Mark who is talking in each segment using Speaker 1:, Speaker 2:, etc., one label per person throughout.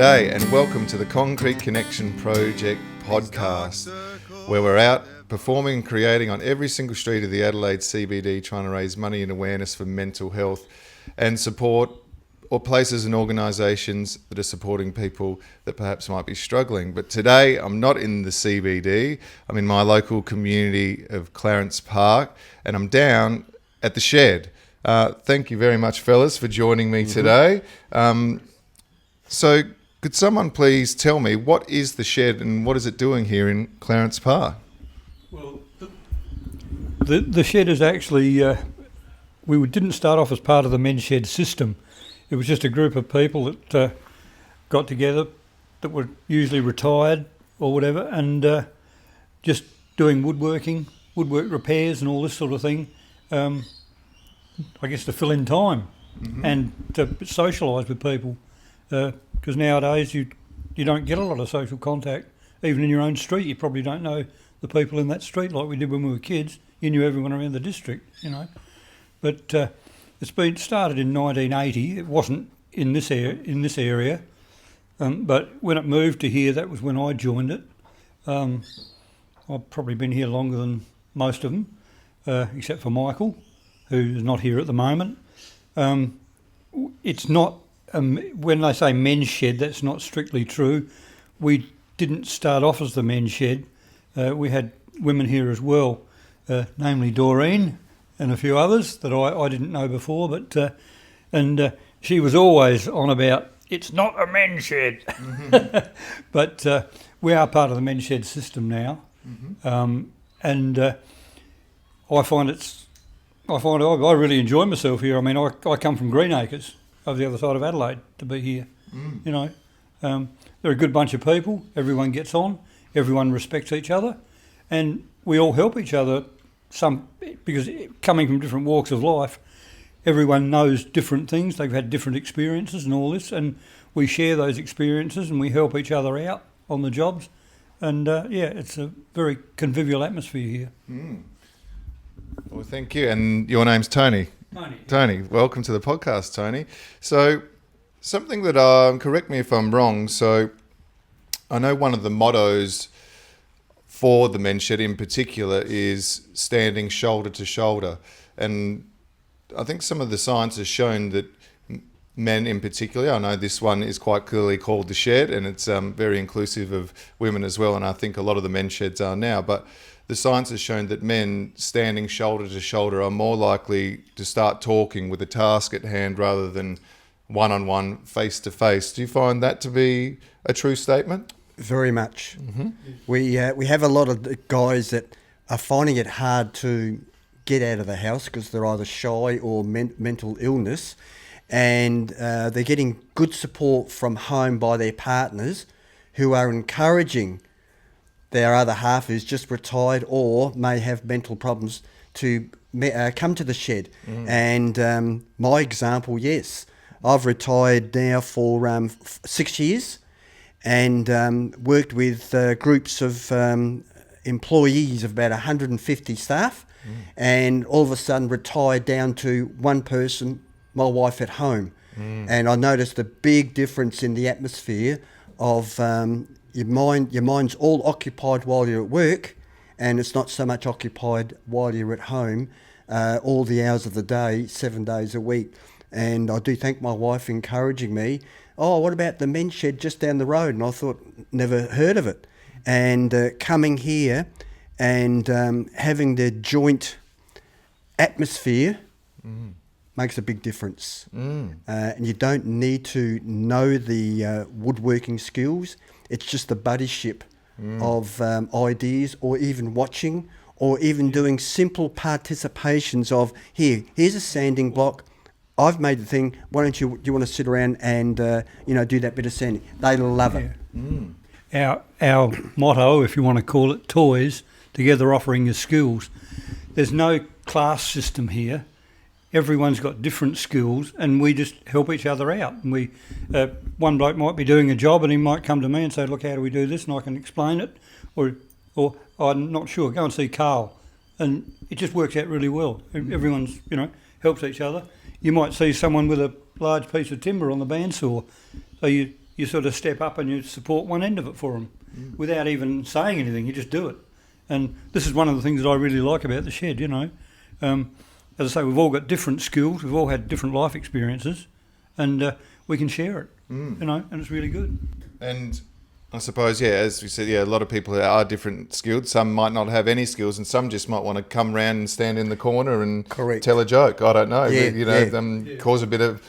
Speaker 1: G'day and welcome to the Concrete Connection Project podcast, where we're out performing and creating on every single street of the Adelaide CBD, trying to raise money and awareness for mental health and support or places and organisations that are supporting people that perhaps might be struggling. But today I'm not in the CBD, I'm in my local community of Clarence Park and I'm down at the shed. Thank you very much, fellas, for joining me today. So could someone please tell me what is the shed and what is it doing here in Clarence Park?
Speaker 2: Well, the shed is actually, we didn't start off as part of the men's shed system. It was just a group of people that got together that were usually retired or whatever and just doing woodwork repairs and all this sort of thing, I guess to fill in time and to socialise with people. Because nowadays you don't get a lot of social contact. Even in your own street, you probably don't know the people in that street like we did when we were kids. You knew everyone around the district, you know. But it's been started in 1980. It wasn't in this area, but when it moved to here, that was when I joined it. I've probably been here longer than most of them, except for Michael, who's not here at the moment. It's not. When they say men's shed, that's not strictly true. We didn't start off as the men's shed. We had women here as well, namely Doreen and a few others that I didn't know before. But she was always on about, it's not a men's shed. But we are part of the men's shed system now. And I really enjoy myself here. I mean, I come from Greenacres, over the other side of Adelaide, to be here. You know, they're a good bunch of people. Everyone gets on. Everyone respects each other, and we all help each other. Because coming from different walks of life, everyone knows different things. They've had different experiences and all this, and we share those experiences and we help each other out on the jobs. And it's a very convivial atmosphere here.
Speaker 1: Well, thank you. And your name's Tony. Tony, welcome to the podcast, Tony. So something that, correct me if I'm wrong, so I know one of the mottos for the men's shed in particular is standing shoulder to shoulder. And I think some of the science has shown that men in particular, I know this one is quite clearly called the shed and it's very inclusive of women as well, and I think a lot of the men's sheds are now, but the science has shown that men standing shoulder to shoulder are more likely to start talking with a task at hand rather than one-on-one, face-to-face. Do you find that to be a true statement?
Speaker 3: Very much. We have a lot of guys that are finding it hard to get out of the house because they're either shy or mental illness, and they're getting good support from home by their partners who are encouraging their other half who's just retired or may have mental problems to come to the shed. And my example, yes, I've retired now for 6 years and worked with groups of employees of about 150 staff and all of a sudden retired down to one person, my wife at home. And I noticed a big difference in the atmosphere of your mind's all occupied while you're at work, and it's not so much occupied while you're at home all the hours of the day, 7 days a week. And I do thank my wife encouraging me, what about the men's shed just down the road? And I thought, never heard of it. And coming here and having the joint atmosphere makes a big difference. And you don't need to know the woodworking skills. It's just the buddyship of ideas, or even watching, or even doing simple participations of, here's a sanding block. I've made the thing. Why don't do you want to sit around and do that bit of sanding? They love it.
Speaker 2: Our motto, if you want to call it, toys together offering your skills. There's no class system here. Everyone's got different skills, and we just help each other out. And we, one bloke might be doing a job, and he might come to me and say, "Look, how do we do this?" And I can explain it, or I'm not sure. Go and see Carl, and it just works out really well. Everyone's helps each other. You might see someone with a large piece of timber on the bandsaw, so you you sort of step up and you support one end of it for them without even saying anything. You just do it. And this is one of the things that I really like about the shed, you know. As I say, we've all got different skills, we've all had different life experiences, and we can share it, you know, and it's really good.
Speaker 1: And I suppose, yeah, as we said, yeah, a lot of people are different skilled. Some might not have any skills, and some just might want to come round and stand in the corner and tell a joke. I don't know, cause a bit of,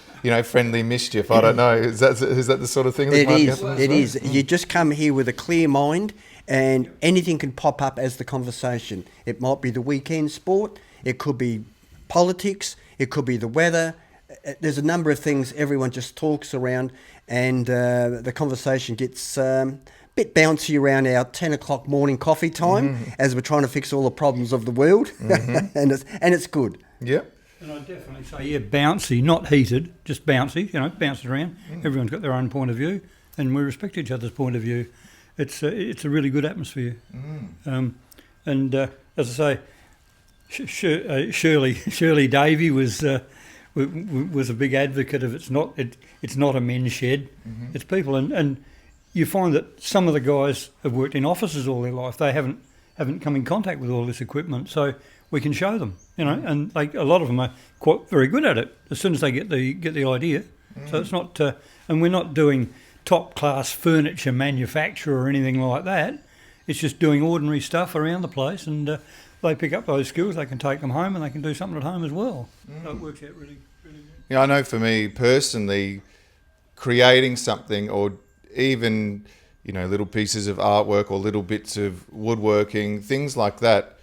Speaker 1: friendly mischief. I don't know. Is that the sort of thing that might happen?
Speaker 3: It is. You just come here with a clear mind, and anything can pop up as the conversation. It might be the weekend sport. It could be politics. It could be the weather. There's a number of things everyone just talks around, and the conversation gets a bit bouncy around our 10 o'clock morning coffee time as we're trying to fix all the problems of the world, and it's good.
Speaker 1: Yeah.
Speaker 2: And I definitely say, yeah, bouncy, not heated, just bouncy, bounce it around. Everyone's got their own point of view, and we respect each other's point of view. It's a really good atmosphere. And as I say, Shirley Davey was a big advocate of it's not a men's shed, it's people, and you find that some of the guys have worked in offices all their life. They haven't come in contact with all this equipment, so we can show them, and a lot of them are quite very good at it as soon as they get the idea. So it's not, and we're not doing top class furniture manufacture or anything like that. It's just doing ordinary stuff around the place, and they pick up those skills. They can take them home, and they can do something at home as well. So it works out really, really well.
Speaker 1: Yeah, I know for me personally, creating something, or even little pieces of artwork or little bits of woodworking, things like that,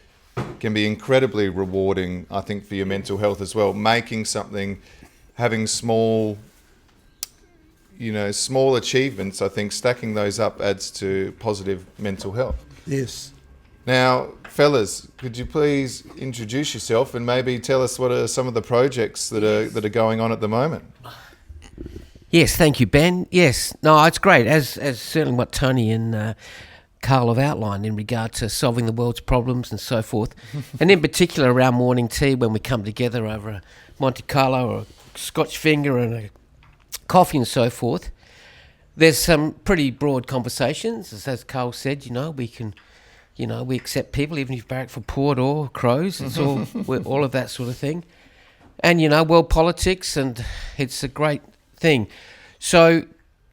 Speaker 1: can be incredibly rewarding, I think, for your mental health as well. Making something, having small achievements, I think stacking those up adds to positive mental health.
Speaker 3: Yes.
Speaker 1: Now, fellas, could you please introduce yourself and maybe tell us what are some of the projects that are going on at the moment?
Speaker 4: Yes, thank you, Ben. Yes, no, it's great, as certainly what Tony and Carl have outlined in regard to solving the world's problems and so forth. And in particular around morning tea, when we come together over a Monte Carlo or a Scotch finger and a coffee and so forth, there's some pretty broad conversations. As Carl said, we can, we accept people, even if you barrack for port or crows. It's all of that sort of thing. And, world politics, and it's a great thing. So,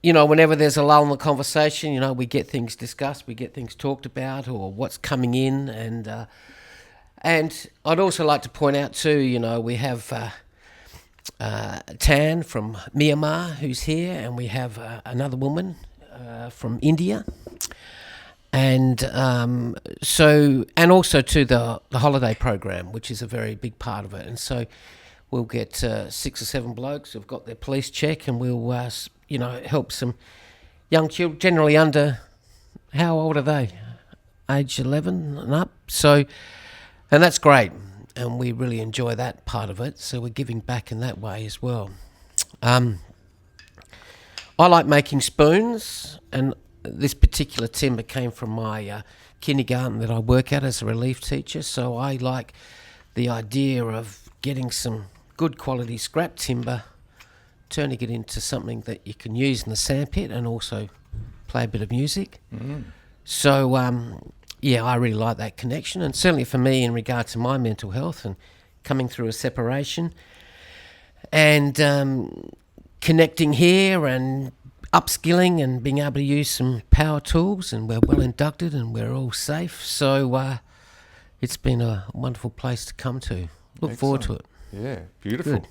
Speaker 4: whenever there's a lull in the conversation, we get things discussed, we get things talked about, or what's coming in. And I'd also like to point out too, we have Tan from Myanmar who's here, and we have another woman from India. And and also to the holiday program, which is a very big part of it. And so we'll get 6 or 7 blokes who've got their police check, and we'll help some young children, generally under, how old are they? Age 11 and up. So, and that's great, and we really enjoy that part of it. So we're giving back in that way as well. I like making spoons, and this particular timber came from my kindergarten that I work at as a relief teacher. So I like the idea of getting some good quality scrap timber, turning it into something that you can use in the sandpit and also play a bit of music. So, I really like that connection. And certainly for me, in regard to my mental health and coming through a separation and connecting here and upskilling and being able to use some power tools, and we're well inducted and we're all safe. So it's been a wonderful place to come to. Look forward to it.
Speaker 1: Yeah, beautiful.
Speaker 4: Good.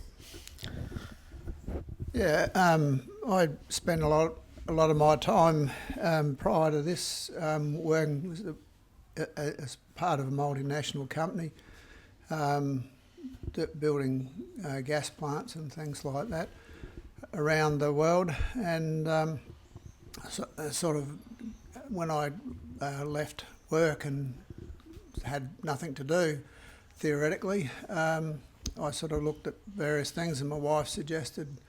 Speaker 5: Yeah, I spent a lot of my time prior to this working as part of a multinational company, building gas plants and things like that around the world. And sort of when I left work and had nothing to do, theoretically, I sort of looked at various things, and my wife suggested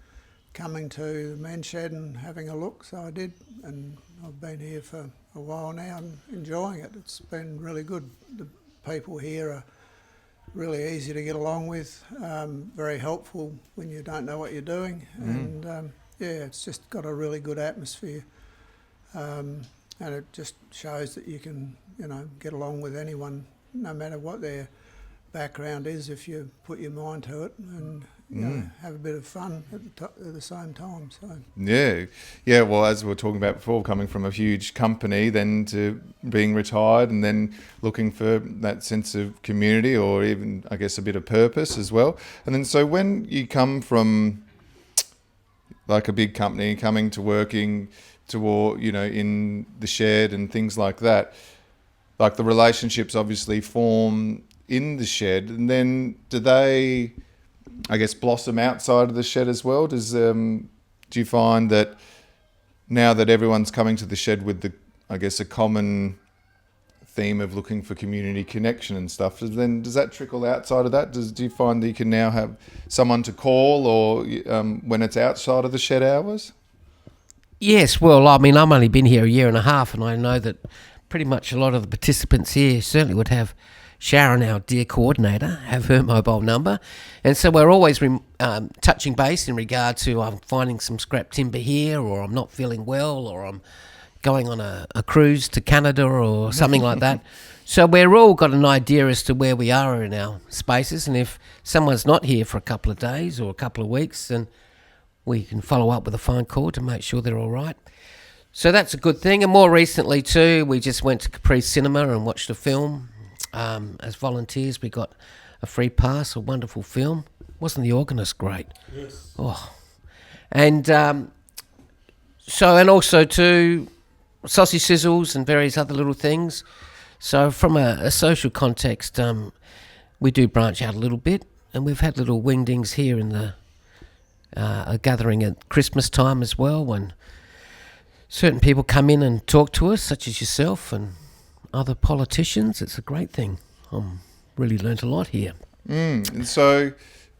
Speaker 5: coming to the men's shed and having a look, so I did, and I've been here for a while now and enjoying it. It's been really good. The people here are really easy to get along with, very helpful when you don't know what you're doing, and it's just got a really good atmosphere, and it just shows that you can, get along with anyone, no matter what their background is, if you put your mind to it and have a bit of fun at the same time. So
Speaker 1: yeah. Well, as we were talking about before, coming from a huge company, then to being retired, and then looking for that sense of community, or even, I guess, a bit of purpose as well. And then, so when you come from like a big company, coming to working toward, in the shed and things like that, like the relationships obviously form in the shed, and then do they, I guess, blossom outside of the shed as well? Do you find that now that everyone's coming to the shed with a common theme of looking for community connection and stuff, then does that trickle outside of that? Do you find that you can now have someone to call, or when it's outside of the shed hours?
Speaker 4: Yes, well, I mean, I've only been here a year and a half, and I know that pretty much a lot of the participants here certainly would have Sharon, our dear coordinator, have her mobile number. And so we're always touching base in regard to I'm finding some scrap timber here, or I'm not feeling well, or I'm going on a cruise to Canada or something like that. So we're all got an idea as to where we are in our spaces, and if someone's not here for a couple of days or a couple of weeks, then we can follow up with a phone call to make sure they're all right. So that's a good thing. And more recently too, we just went to Capri Cinema and watched a film. As volunteers, we got a free pass, a wonderful film. Wasn't the organist great?
Speaker 2: Yes.
Speaker 4: Oh. And and also too, sausage sizzles and various other little things. So from a social context, we do branch out a little bit, and we've had little wingdings here in the a gathering at Christmas time as well, when certain people come in and talk to us, such as yourself and other politicians. It's a great thing. Really learnt a lot here.
Speaker 1: And so,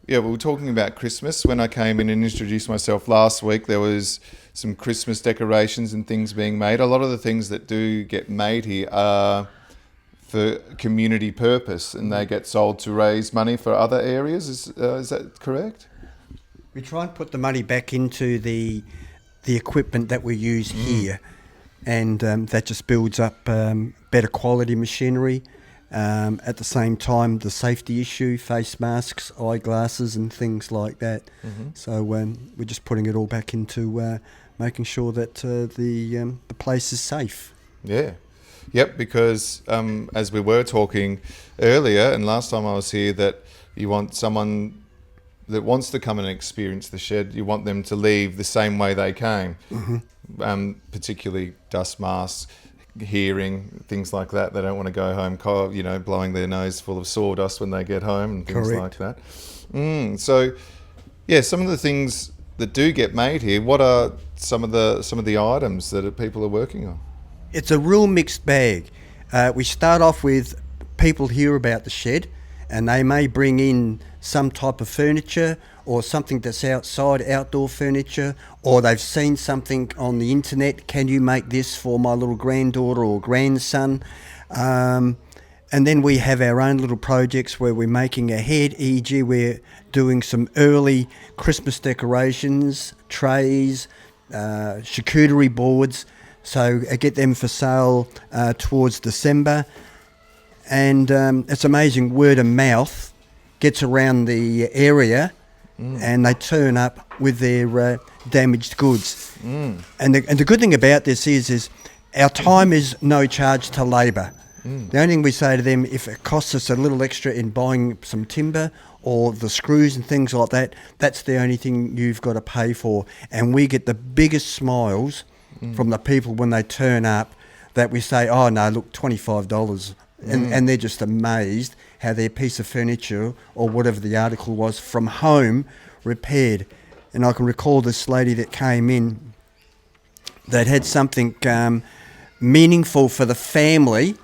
Speaker 1: we were talking about Christmas. When I came in and introduced myself last week, there was some Christmas decorations and things being made. A lot of the things that do get made here are for community purpose, and they get sold to raise money for other areas. Is that correct?
Speaker 3: We try and put the money back into the equipment that we use here, and that just builds up better quality machinery. At the same time, the safety issue, face masks, eyeglasses and things like that. So we're just putting it all back into making sure that the place is safe.
Speaker 1: Yeah. Yep, because as we were talking earlier and last time I was here, that you want someone that wants to come and experience the shed, you want them to leave the same way they came. Particularly dust masks, hearing, things like that. They don't want to go home, blowing their nose full of sawdust when they get home and things like that. So, some of the things that do get made here, what are some of the items that people are working on?
Speaker 3: It's a real mixed bag. We start off with people hear about the shed, and they may bring in some type of furniture or something that's outside, outdoor furniture, or they've seen something on the internet. Can you make this for my little granddaughter or grandson? And then we have our own little projects where we're making ahead, e.g. we're doing some early Christmas decorations, trays, charcuterie boards, so I get them for sale towards December. And it's amazing, word of mouth gets around the area, and they turn up with their damaged goods. And the good thing about this is our time is no charge to labour. The only thing we say to them, if it costs us a little extra in buying some timber or the screws and things like that, that's the only thing you've got to pay for. And we get the biggest smiles from the people when they turn up, that we say, oh no, look, $25. And they're just amazed how their piece of furniture or whatever the article was from home repaired. And I can recall this lady that came in that had something meaningful for the family.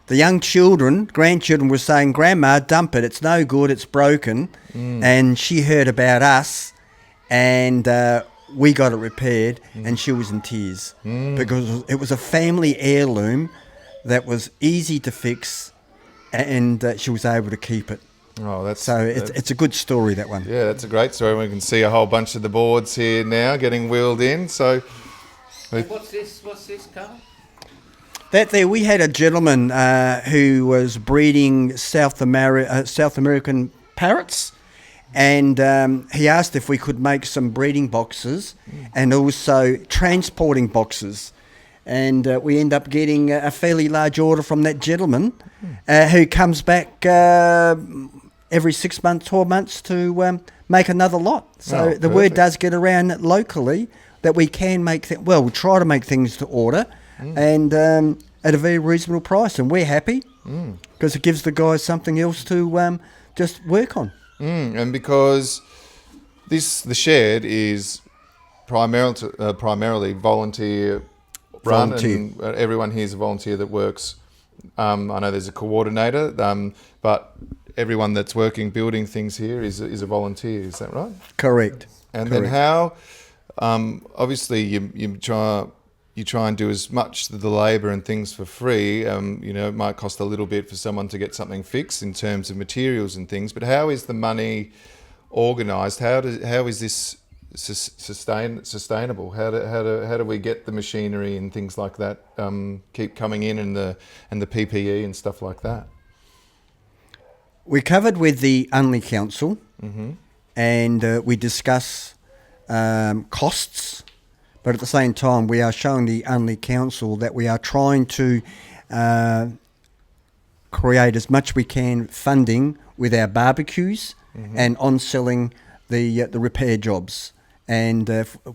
Speaker 3: The young grandchildren were saying, Grandma, dump it, it's no good, it's broken. And she heard about us, and we got it repaired, and she was in tears because it was a family heirloom that was easy to fix, and she was able to keep it.
Speaker 1: Oh, that's
Speaker 3: So it's a good story, that one.
Speaker 1: yeah, that's a great story. We can see a whole bunch of the boards here now getting wheeled in. So
Speaker 4: What's this, Carl?
Speaker 3: That there, we had a gentleman who was breeding South American parrots, and he asked if we could make some breeding boxes and also transporting boxes. And we end up getting a fairly large order from that gentleman who comes back every 6 months, 12 months to make another lot. So the word does get around locally that we can make we try to make things to order and at a very reasonable price. And we're happy because it gives the guys something else to just work on.
Speaker 1: And because the shed is primarily volunteer run, and everyone here is a volunteer that works. I know there's a coordinator, but everyone that's working building things here is a volunteer. Is that right?
Speaker 3: Correct.
Speaker 1: And then how? Obviously, you try and do as much of the labour and things for free. It might cost a little bit for someone to get something fixed in terms of materials and things. But how is the money organised? How is this sustainable? How do we get the machinery and things like that keep coming in, and the PPE and stuff like that?
Speaker 3: We covered with the Unley Council, and we discuss costs, but at the same time we are showing the Unley Council that we are trying to create as much we can funding with our barbecues and on selling the repair jobs. And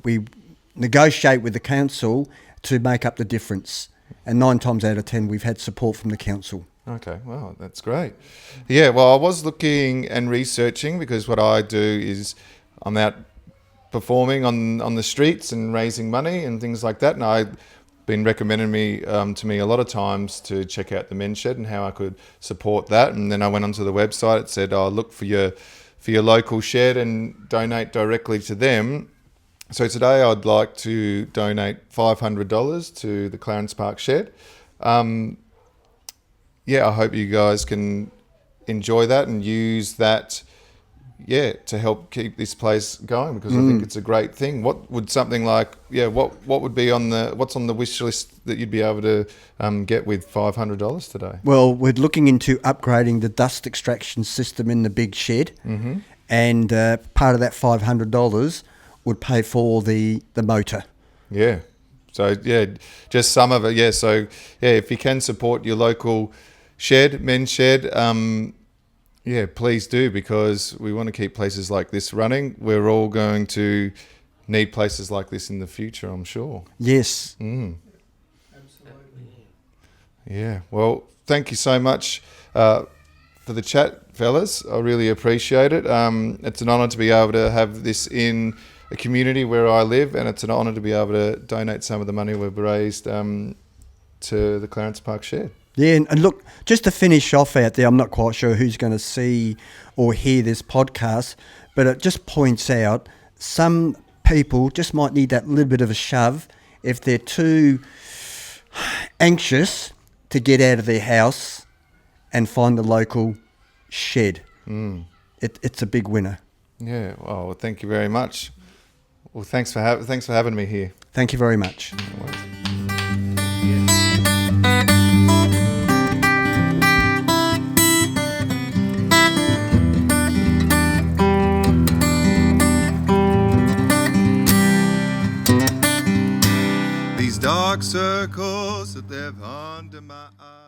Speaker 3: we negotiate with the council to make up the difference. And 9 times out of 10, we've had support from the council.
Speaker 1: Okay, wow, that's great. Yeah, well, I was looking and researching because what I do is I'm out performing on the streets and raising money and things like that. And I've been recommended to me a lot of times to check out the men's shed and how I could support that. And then I went onto the website. It said, look for your local shed and donate directly to them. So today I'd like to donate $500 to the Clarence Park shed. I hope you guys can enjoy that and use that, to help keep this place going, because I think it's a great thing. What would something like, what would be what's on the wish list that you'd be able to get with $500 today?
Speaker 3: Well, we're looking into upgrading the dust extraction system in the big shed, and part of that $500 would pay for the motor.
Speaker 1: Yeah. So, just some of it. Yeah. So, if you can support your local men's shed, please do, because we want to keep places like this running. We're all going to need places like this in the future, I'm sure.
Speaker 3: Yes.
Speaker 5: Absolutely.
Speaker 1: Yeah. Well, thank you so much for the chat, fellas. I really appreciate it. It's an honour to be able to have this in a community where I live, and it's an honour to be able to donate some of the money we've raised to the Clarence Park shed.
Speaker 3: Yeah, and look, just to finish off out there, I'm not quite sure who's going to see or hear this podcast, but it just points out some people just might need that little bit of a shove if they're too anxious to get out of their house and find the local shed. It's a big winner.
Speaker 1: Yeah. Well, thank you very much. Well, thanks for having me here.
Speaker 3: Thank you very much.
Speaker 1: These dark circles that they've under my eyes.